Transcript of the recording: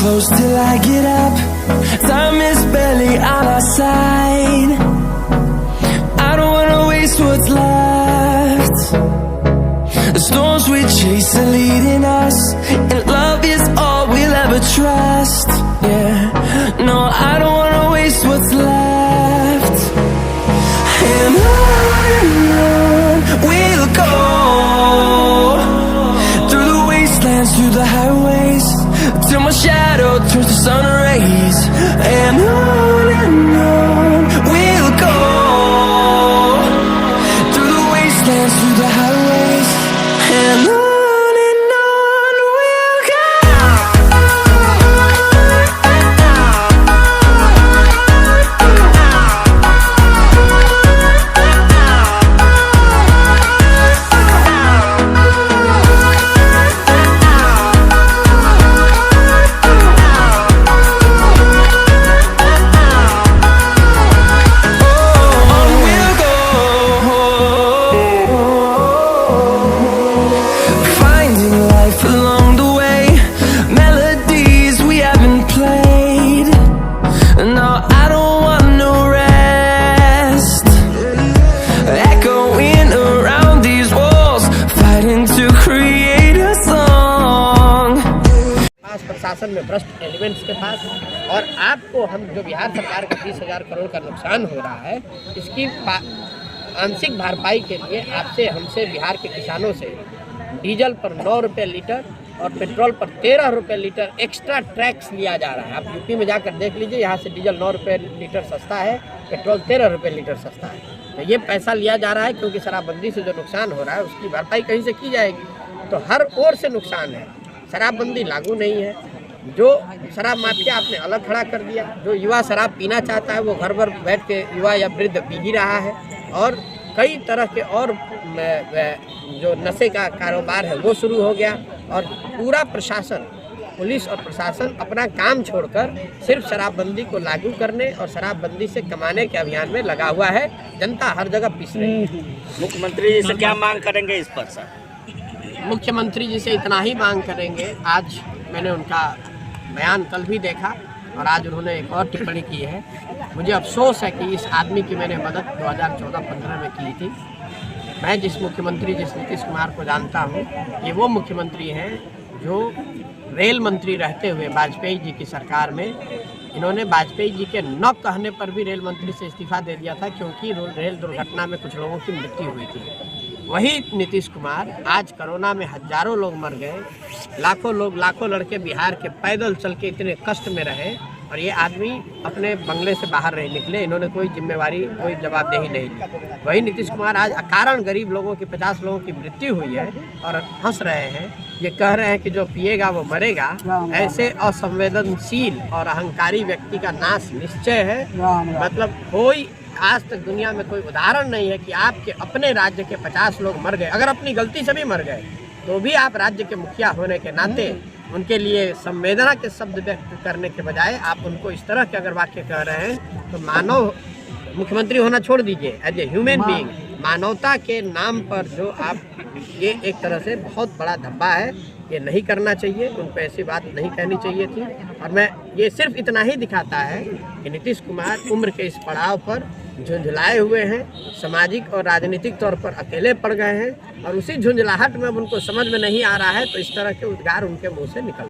close till I get up. Time is barely on our side. I don't wanna waste what's left. The storms we chase are leading us, and love is all we'll ever trust. Yeah, no, I don't wanna waste what's left. And on we'll go, through the wastelands, through the highways, till my shadow turns to sun rays. And on we'll go, through the wastelands, through the highways, and on we'll go. प्रशासन में भ्रष्ट elements के पास, और आपको हम जो बिहार सरकार का 30,000 करोड़ का नुकसान हो रहा है, इसकी आंशिक भरपाई के लिए आपसे हमसे बिहार के किसानों से डीजल पर 9 रुपये लीटर और पेट्रोल पर 13 रुपये लीटर एक्स्ट्रा टैक्स लिया जा रहा है। आप यूपी में जाकर देख लीजिए, यहाँ से डीजल 9 रुपये लीटर सस्ता है, पेट्रोल 13 रुपये लीटर सस्ता है। तो ये पैसा लिया जा रहा है क्योंकि शराबबंदी से जो नुकसान हो रहा है उसकी भरपाई कहीं से की जाएगी। तो हर ओर से नुकसान है। शराबबंदी लागू नहीं है, जो शराब माफिया आपने अलग खड़ा कर दिया। जो युवा शराब पीना चाहता है वो घर भर बैठ के युवा या वृद्ध पी ही रहा है, और कई तरह के और जो नशे का कारोबार है वो शुरू हो गया। और पूरा प्रशासन, पुलिस और प्रशासन अपना काम छोड़कर सिर्फ शराबबंदी को लागू करने और शराबबंदी से कमाने के अभियान में लगा हुआ है। जनता हर जगह पिस रही है। मुख्यमंत्री जी से क्या मांग करेंगे इस पर सर? मुख्यमंत्री जी से इतना ही मांग करेंगे। आज मैंने उनका बयान कल भी देखा और आज उन्होंने एक और टिप्पणी की है। मुझे अफसोस है कि इस आदमी की मैंने मदद 2014-15 में की थी। मैं जिस मुख्यमंत्री जिस नीतीश कुमार को जानता हूँ, ये वो मुख्यमंत्री हैं जो रेल मंत्री रहते हुए वाजपेयी जी की सरकार में इन्होंने वाजपेयी जी के न कहने पर भी रेल मंत्री से इस्तीफा दे दिया था, क्योंकि रेल दुर्घटना में कुछ लोगों की मृत्यु हुई थी। वही नीतीश कुमार आज कोरोना में हजारों लोग मर गए, लाखों लड़के बिहार के पैदल चल के इतने कष्ट में रहे, और ये आदमी अपने बंगले से बाहर नहीं निकले। इन्होंने कोई जिम्मेवारी, कोई जवाबदेही नहीं ली। वही नीतीश कुमार आज अकारण गरीब लोगों की 50 लोगों की मृत्यु हुई है और हंस रहे हैं। ये कह रहे हैं कि जो पिएगा वो मरेगा। ऐसे असंवेदनशील और अहंकारी व्यक्ति का नाश निश्चय है। मतलब कोई आज तक दुनिया में कोई उदाहरण नहीं है कि आपके अपने राज्य के 50 लोग मर गए, अगर अपनी गलती से भी मर गए तो भी आप राज्य के मुखिया होने के नाते उनके लिए संवेदना के शब्द व्यक्त करने के बजाय आप उनको इस तरह के अगर वाक्य कह रहे हैं, तो मानव मुख्यमंत्री होना छोड़ दीजिए, एज ए ह्यूमन बीइंग मानवता के नाम पर जो आप, ये एक तरह से बहुत बड़ा धब्बा है। ये नहीं करना चाहिए, उन पर ऐसी बात नहीं कहनी चाहिए थी। और मैं ये सिर्फ इतना ही दिखाता है कि नीतीश कुमार उम्र के इस पड़ाव पर झुंझलाए हुए हैं, सामाजिक और राजनीतिक तौर पर अकेले पड़ गए हैं, और उसी झुंझलाहट में अब उनको समझ में नहीं आ रहा है, तो इस तरह के उद्गार उनके मुंह से निकल